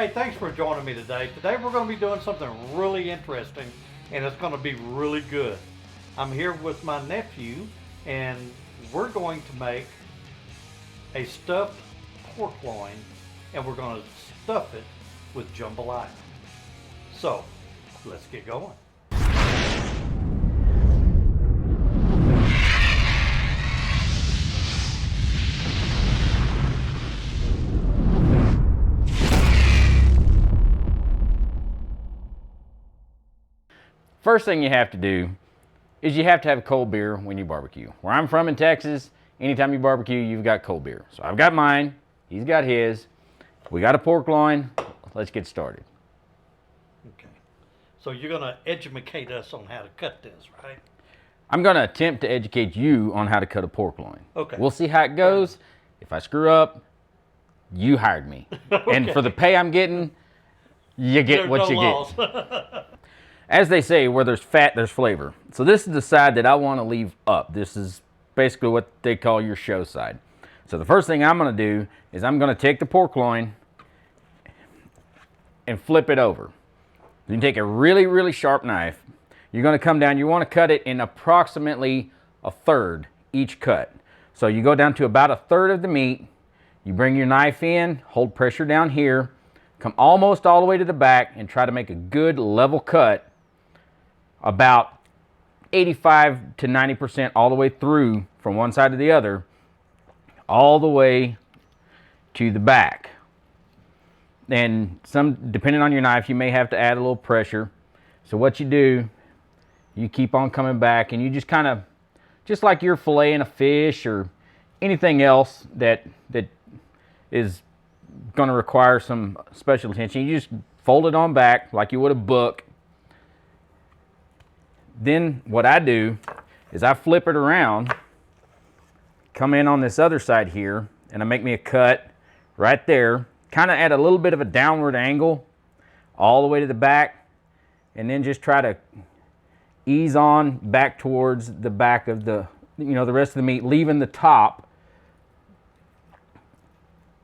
Hey, thanks for joining me today. Today we're going to be doing something really interesting, and it's going to be really good. I'm here with my nephew, and we're going to make a stuffed pork loin, and we're going to stuff it with jambalaya. So, let's get going. First thing you have to do is you have to have a cold beer when you barbecue. Where I'm from in Texas, anytime you barbecue, you've got cold beer. So I've got mine, he's got his. We got a pork loin, let's get started. Okay. So you're going to educate us on how to cut this, right? I'm gonna attempt to educate you on how to cut a pork loin. Okay. We'll see how it goes. If I screw up, you hired me. Okay. And for the pay I'm getting, you get There's what no you laws. get. As they say, where there's fat, there's flavor. So this is the side that I want to leave up. This is basically what they call your show side. So the first thing I'm going to do is I'm going to take the pork loin and flip it over. You can take a really, really sharp knife. You're going to come down. You want to cut it in approximately a third each cut. So you go down to about a third of the meat. You bring your knife in, hold pressure down here, come almost all the way to the back, and try to make a good level cut about 85 to 90% all the way through from one side to the other, all the way to the back. And depending on your knife, you may have to add a little pressure. So what you do, you keep on coming back, and you just kind of, just like you're filleting a fish or anything else that is going to require some special attention, you just fold it on back like you would a book. Then what I do is I flip it around, come in on this other side here, and I make me a cut right there, kind of at a little bit of a downward angle all the way to the back, and then just try to ease on back towards the back of the rest of the meat, leaving the top.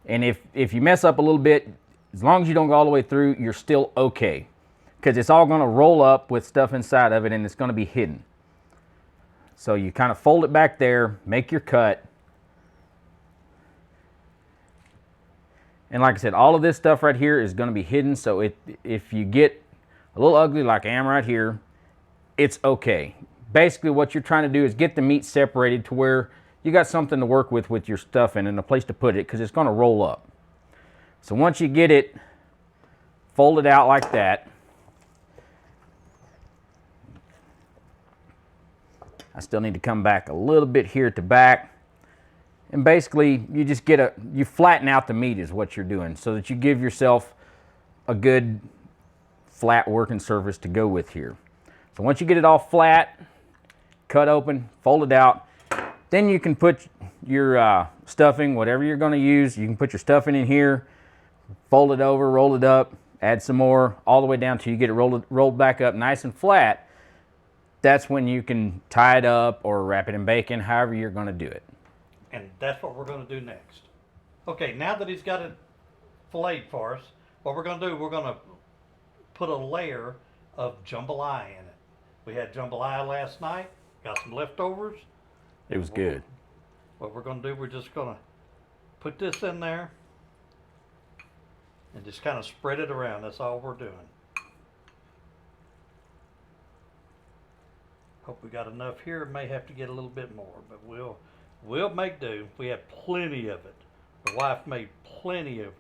And if you mess up a little bit, as long as you don't go all the way through, you're still okay, because it's all going to roll up with stuff inside of it, and it's going to be hidden. So you kind of fold it back there, make your cut. And like I said, all of this stuff right here is going to be hidden, so if you get a little ugly like I am right here, it's okay. Basically what you're trying to do is get the meat separated to where you got something to work with your stuffing and a place to put it, because it's going to roll up. So once you get it folded out like that, I still need to come back a little bit here at the back, and basically you just you flatten out the meat is what you're doing, so that you give yourself a good flat working surface to go with here. So once you get it all flat, cut open, fold it out, then you can put your stuffing, whatever you're going to use. You can put your stuffing in here, fold it over, roll it up, add some more, all the way down till you get it rolled back up nice and flat. That's when you can tie it up or wrap it in bacon, however you're going to do it. And that's what we're going to do next. Okay, now that he's got it filleted for us, what we're going to do, we're going to put a layer of jambalaya in it. We had jambalaya last night, got some leftovers. It was good. What we're going to do, we're just going to put this in there and just kind of spread it around. That's all we're doing. Hope we got enough here. May have to get a little bit more, but we'll make do. We had plenty of it. The wife made plenty of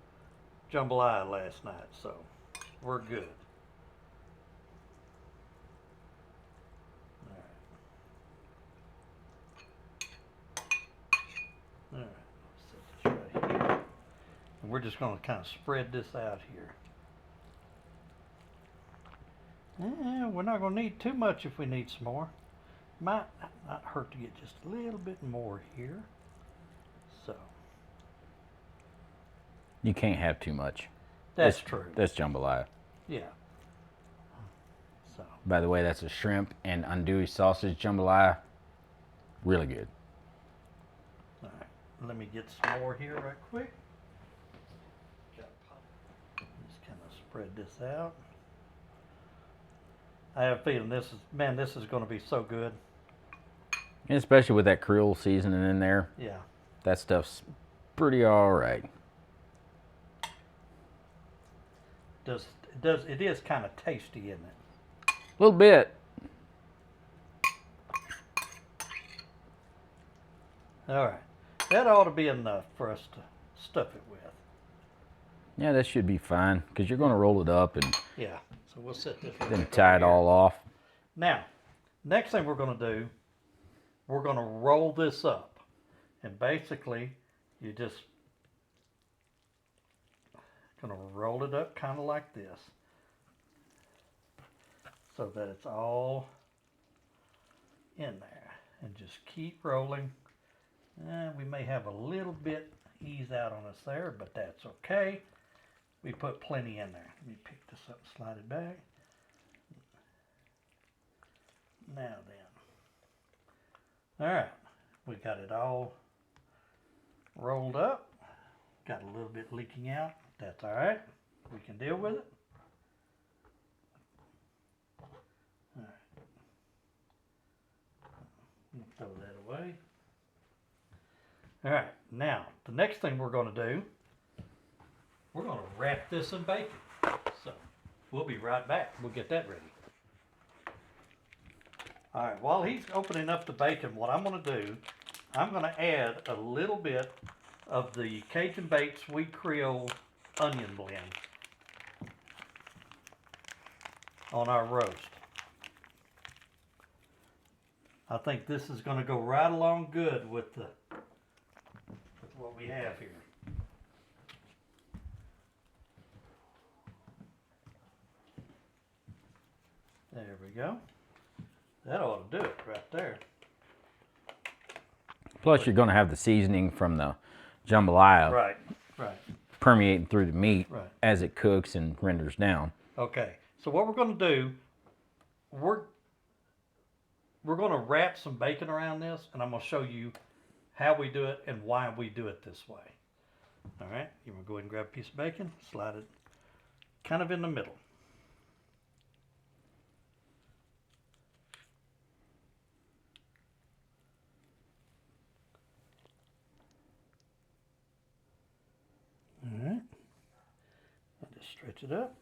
jambalaya last night, so we're good. All right, set this right here. And we're just going to kind of spread this out here. We're not going to need too much if we need some more. Might not hurt to get just a little bit more here. So. You can't have too much. That's true. That's jambalaya. Yeah. So. By the way, that's a shrimp and andouille sausage jambalaya. Really good. All right. Let me get some more here right quick. Just kind Spread this out. I have a feeling this is going to be so good. And especially with that Creole seasoning in there. Yeah. That stuff's pretty all right. It is kind of tasty, isn't it? A little bit. All right. That ought to be enough for us to stuff it with. Yeah, that should be fine because you're going to roll it up and Yeah. So we'll set this. then tie it all off. Now, next thing we're going to do, we're going to roll this up. And basically, you just going to roll it up kind of like this. So that it's all in there. And just keep rolling. We may have a little bit ease out on us there, but that's okay. We put plenty in there. Let me pick this up and slide it back. Now then. All right. We got it all rolled up. Got a little bit leaking out. That's all right. We can deal with it. All right. We'll throw that away. All right. Now, the next thing we're going to do, we're going to wrap this in bacon. So, we'll be right back. We'll get that ready. All right, while he's opening up the bacon, what I'm going to do, I'm going to add a little bit of the Cajun Bait Sweet Creole onion blend on our roast. I think this is going to go right along good with what we have here. There we go. That ought to do it right there. Plus, you're going to have the seasoning from the jambalaya Right. permeating through the meat as it cooks and renders down. Okay, so what we're going to do, we're going to wrap some bacon around this, and I'm going to show you how we do it and why we do it this way. All right, you're going to go ahead and grab a piece of bacon, slide it kind of in the middle. All right, I'll just stretch it up,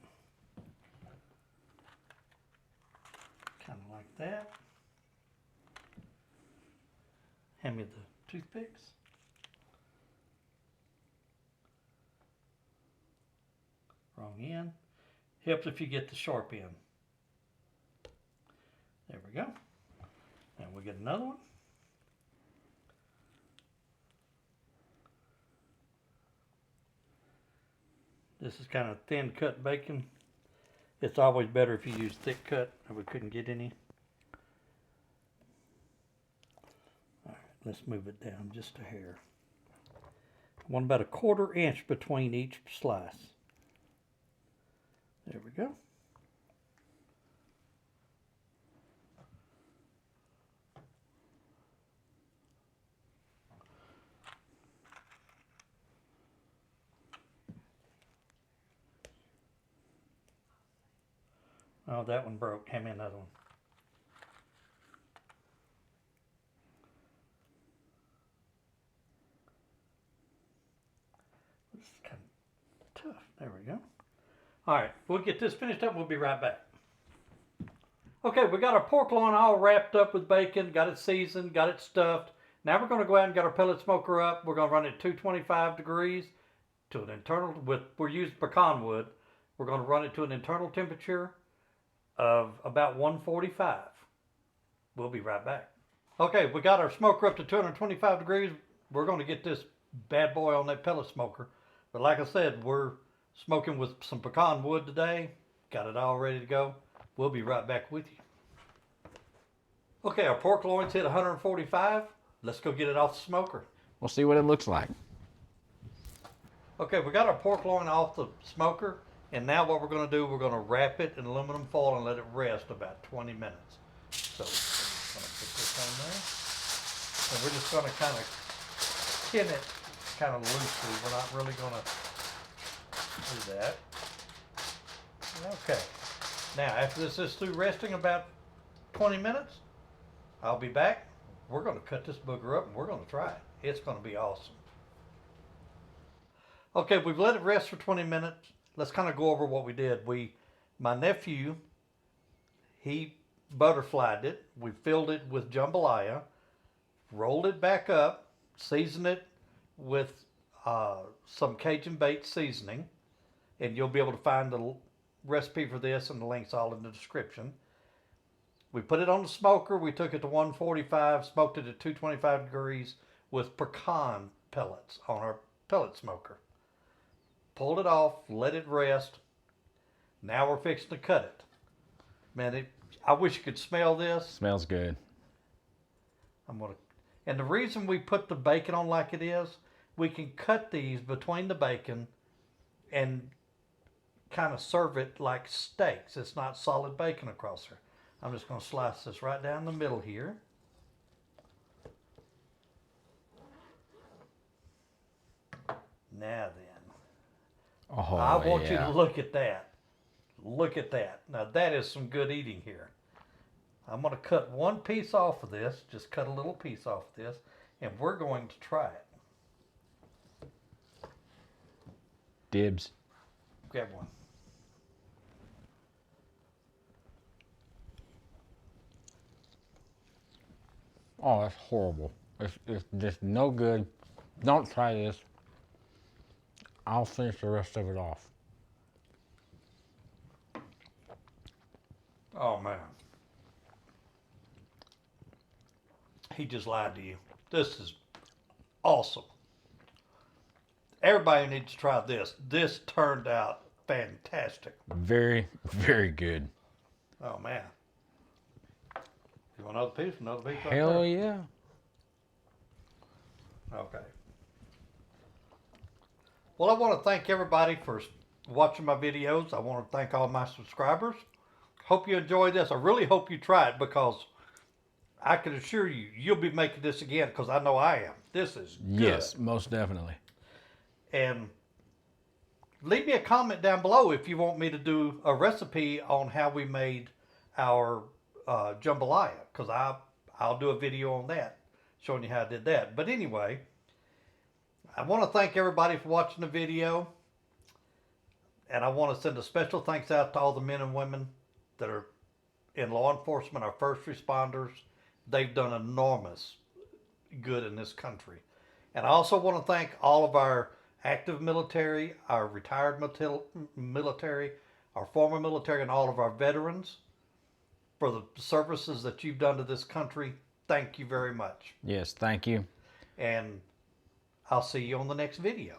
kind of like that. Hand me the toothpicks. Wrong end. Helps if you get the sharp end. There we go. And we get another one. This is kind of thin cut bacon. It's always better if you use thick cut, or we couldn't get any. All right, let's move it down just a hair. I want about a 1/4 inch between each slice. There we go. Oh, that one broke. Hand me another one. This is kind of tough. There we go. All right, we'll get this finished up. We'll be right back. Okay, we got our pork loin all wrapped up with bacon, got it seasoned, got it stuffed. Now we're going to go out and get our pellet smoker up. We're going to run it at 225 degrees to an internal, we're using pecan wood. We're going to run it to an internal temperature of about 145. We'll be right back. Okay, we got our smoker up to 225 degrees. We're going to get this bad boy on that pellet smoker. But like I said, we're smoking with some pecan wood today. Got it all ready to go. We'll be right back with you. Okay, our pork loin's hit 145. Let's go get it off the smoker. We'll see what it looks like. Okay, we got our pork loin off the smoker. And now what we're going to do, we're going to wrap it in aluminum foil and let it rest about 20 minutes. So we're just going to put this on there. And we're just going to kind of pin it kind of loosely. We're not really going to do that. Okay. Now, after this is through resting about 20 minutes, I'll be back. We're going to cut this booger up and we're going to try it. It's going to be awesome. Okay, we've let it rest for 20 minutes. Let's kind of go over what we did. My nephew, he butterflied it. We filled it with jambalaya, rolled it back up, seasoned it with some Cajun Bait seasoning, and you'll be able to find the recipe for this and the links all in the description. We put it on the smoker. We took it to 145, smoked it at 225 degrees with pecan pellets on our pellet smoker. Pulled it off, let it rest. Now we're fixing to cut it. Man, I wish you could smell this. Smells good. And the reason we put the bacon on like it is, we can cut these between the bacon and kind of serve it like steaks. It's not solid bacon across there. I'm just going to slice this right down the middle here. Now then. Oh, I want you to look at that. Look at that. Now that is some good eating here. I'm going to cut one piece off of this. Just cut a little piece off of this. And we're going to try it. Dibs. Grab one. Oh, that's horrible. It's just no good. Don't try this. I'll finish the rest of it off. Oh, man. He just lied to you. This is awesome. Everybody needs to try this. This turned out fantastic. Very, very good. Oh, man. You want another piece? Another piece? Hell yeah. Okay. Well, I want to thank everybody for watching my videos. I want to thank all my subscribers. Hope you enjoy this. I really hope you try it because I can assure you, you'll be making this again because I know I am. This is good. Yes, most definitely. And leave me a comment down below if you want me to do a recipe on how we made our jambalaya because I'll do a video on that showing you how I did that. But anyway, I want to thank everybody for watching the video. And I want to send a special thanks out to all the men and women that are in law enforcement, our first responders. They've done enormous good in this country. And I also want to thank all of our active military, our retired military, our former military, and all of our veterans for the services that you've done to this country. Thank you very much. Yes, thank you. And I'll see you on the next video.